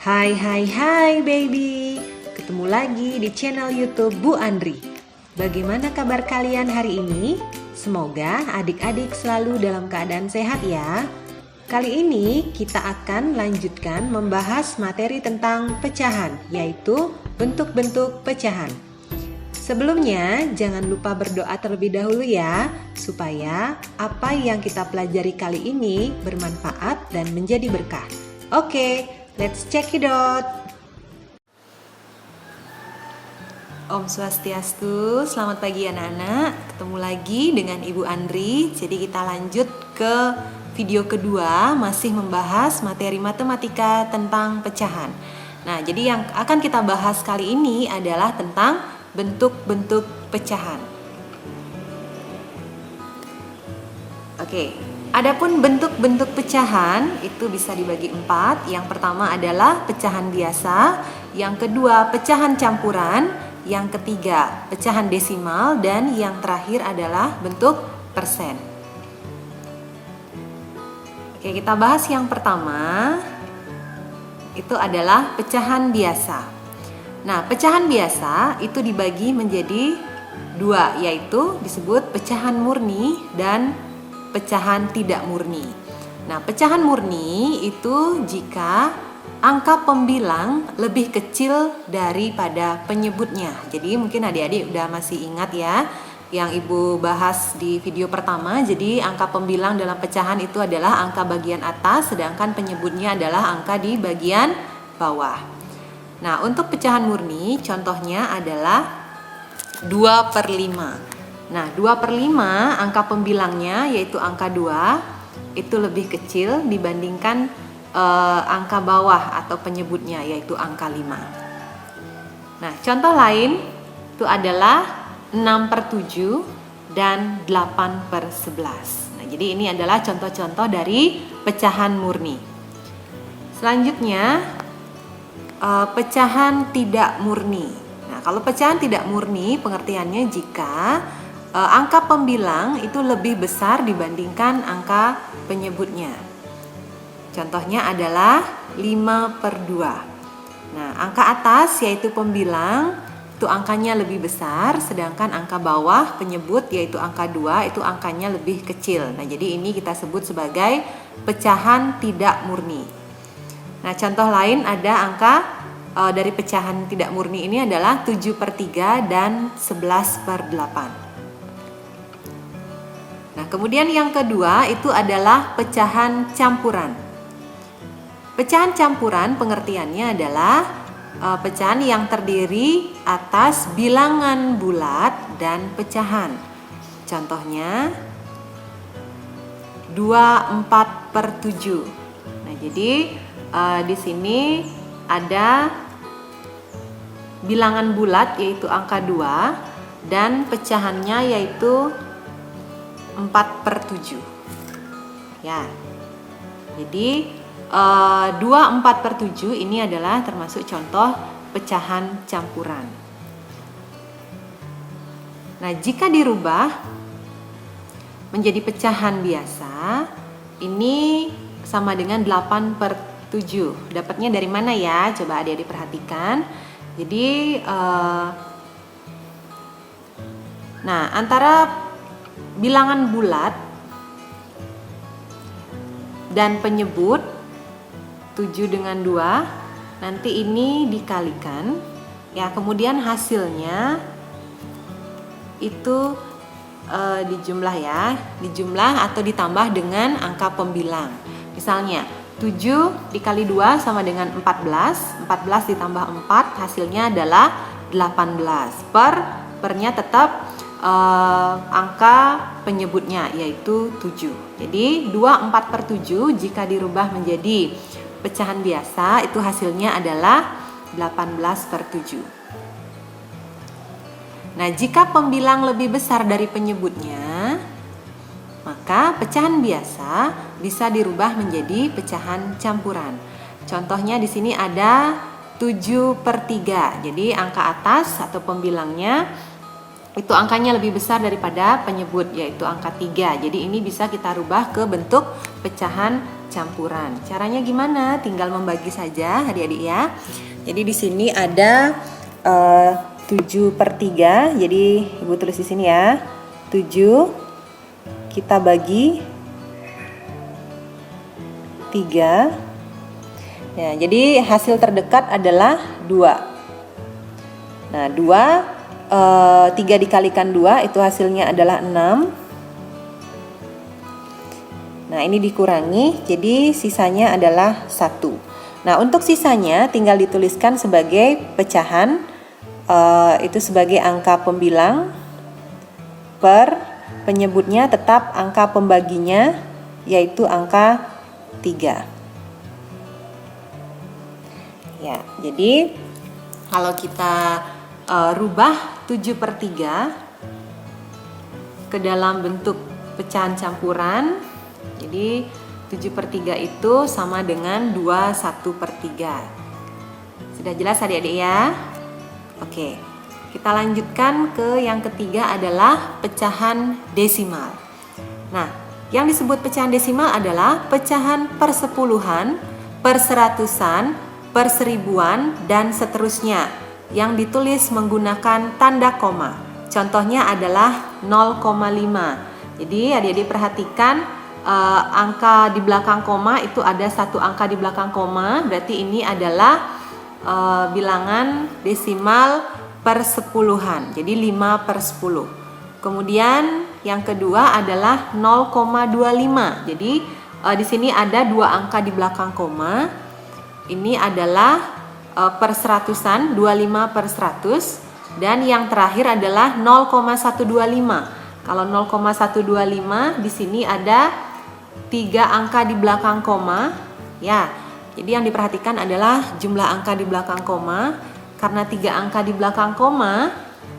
Hai baby. Ketemu lagi di channel YouTube Bu Andri. Bagaimana kabar kalian hari ini? Semoga adik-adik selalu dalam keadaan sehat ya. Kali ini kita akan lanjutkan membahas materi tentang pecahan, yaitu bentuk-bentuk pecahan. Sebelumnya, jangan lupa berdoa terlebih dahulu ya, supaya apa yang kita pelajari kali ini bermanfaat dan menjadi berkah. Oke, let's check it out. Om Swastiastu, selamat pagi anak-anak. Ketemu lagi dengan Ibu Andri. Jadi kita lanjut ke video kedua, masih membahas materi matematika tentang pecahan. Nah, jadi yang akan kita bahas kali ini adalah tentang bentuk-bentuk pecahan. Oke, adapun bentuk-bentuk pecahan itu bisa dibagi 4. Yang pertama adalah pecahan biasa, yang kedua pecahan campuran, yang ketiga pecahan desimal, dan yang terakhir adalah bentuk persen. Oke, kita bahas yang pertama. Itu adalah pecahan biasa. Nah, pecahan biasa itu dibagi menjadi 2, yaitu disebut pecahan murni dan pecahan tidak murni. Nah, pecahan murni itu jika angka pembilang lebih kecil daripada penyebutnya. Jadi mungkin adik-adik udah masih ingat ya yang Ibu bahas di video pertama. Jadi angka pembilang dalam pecahan itu adalah angka bagian atas, sedangkan penyebutnya adalah angka di bagian bawah. Nah, untuk pecahan murni contohnya adalah 2/5. Nah, 2/5 angka pembilangnya yaitu angka 2 itu lebih kecil dibandingkan angka bawah atau penyebutnya yaitu angka 5. Nah, contoh lain itu adalah 6/7 dan 8/11. Nah, jadi ini adalah contoh-contoh dari pecahan murni. Selanjutnya pecahan tidak murni. Nah, kalau pecahan tidak murni pengertiannya jika angka pembilang itu lebih besar dibandingkan angka penyebutnya. Contohnya adalah 5/2. Nah, angka atas yaitu pembilang itu angkanya lebih besar, sedangkan angka bawah penyebut yaitu angka 2 itu angkanya lebih kecil. Nah, jadi ini kita sebut sebagai pecahan tidak murni. Nah, contoh lain ada angka dari pecahan tidak murni ini adalah 7/3 dan 11/8. Nah, kemudian yang kedua itu adalah pecahan campuran. Pecahan campuran pengertiannya adalah pecahan yang terdiri atas bilangan bulat dan pecahan. Contohnya 24/7. Nah, jadi di sini ada bilangan bulat yaitu angka 2 dan pecahannya yaitu 4/7. Ya. Jadi 24/7 ini adalah termasuk contoh pecahan campuran. Nah, jika dirubah menjadi pecahan biasa, ini sama dengan 8/7. Dapatnya dari mana ya? Coba adik-adik perhatikan. Jadi nah, antara bilangan bulat dan penyebut 7 dengan 2 nanti ini dikalikan ya, kemudian hasilnya itu dijumlah ya, dijumlah atau ditambah dengan angka pembilang. Misalnya 7 dikali 2 sama dengan 14. 14 ditambah 4 hasilnya adalah 18. Pernya tetap angka penyebutnya yaitu 7. Jadi 24/7 jika dirubah menjadi pecahan biasa itu hasilnya adalah 18/7. Nah, jika pembilang lebih besar dari penyebutnya, maka pecahan biasa bisa dirubah menjadi pecahan campuran. Contohnya di sini ada 7/3. Jadi angka atas atau pembilangnya itu angkanya lebih besar daripada penyebut yaitu angka 3. Jadi ini bisa kita rubah ke bentuk pecahan campuran. Caranya gimana? Tinggal membagi saja adik-adik ya. Jadi di sini ada 7/3. Jadi Ibu tulis di sini ya. 7 kita bagi 3. Ya, jadi hasil terdekat adalah 2. Nah, 3 dikalikan 2 itu hasilnya adalah 6. Nah, ini dikurangi, jadi sisanya adalah 1. Nah, untuk sisanya tinggal dituliskan sebagai pecahan, itu sebagai angka pembilang per penyebutnya tetap angka pembaginya, yaitu angka 3. Ya, jadi kalau kita rubah 7/3 ke dalam bentuk pecahan campuran, jadi 7/3 itu sama dengan 21/3. Sudah jelas adik-adik ya? Oke, kita lanjutkan ke yang ketiga adalah pecahan desimal. Nah, yang disebut pecahan desimal adalah pecahan persepuluhan, perseratusan, perseribuan, dan seterusnya yang ditulis menggunakan tanda koma. Contohnya adalah 0,5. Jadi adik-adik perhatikan angka di belakang koma itu ada satu angka di belakang koma, berarti ini adalah bilangan desimal persepuluhan. Jadi 5/10. Kemudian yang kedua adalah 0,25. Jadi di sini ada dua angka di belakang koma. Ini adalah perseratusan 25/100, dan yang terakhir adalah 0,125. Kalau 0,125 di sini ada 3 angka di belakang koma, ya. Jadi yang diperhatikan adalah jumlah angka di belakang koma. Karena 3 angka di belakang koma,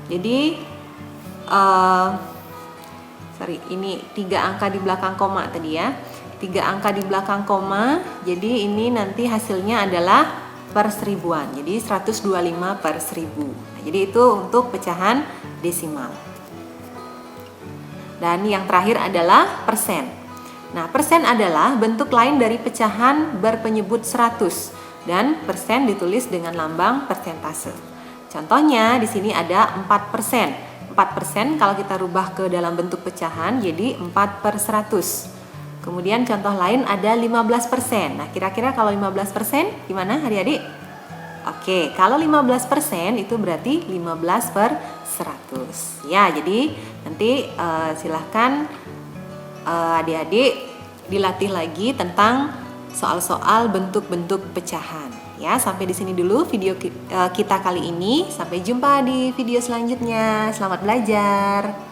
jadi ini 3 angka di belakang koma tadi ya. 3 angka di belakang koma, jadi ini nanti hasilnya adalah per seribuan, jadi 125/1000. Nah, jadi itu untuk pecahan desimal. Dan yang terakhir adalah persen. Nah, persen adalah bentuk lain dari pecahan berpenyebut 100, dan persen ditulis dengan lambang persentase. Contohnya di sini ada 4%. 4% kalau kita rubah ke dalam bentuk pecahan jadi 4/100. Kemudian contoh lain ada 15%. Nah, kira-kira kalau 15% gimana adik-adik? Oke, kalau 15% itu berarti 15/100. Ya, jadi nanti silahkan adik-adik dilatih lagi tentang soal-soal bentuk-bentuk pecahan. Ya, sampai di sini dulu video kita kali ini. Sampai jumpa di video selanjutnya. Selamat belajar.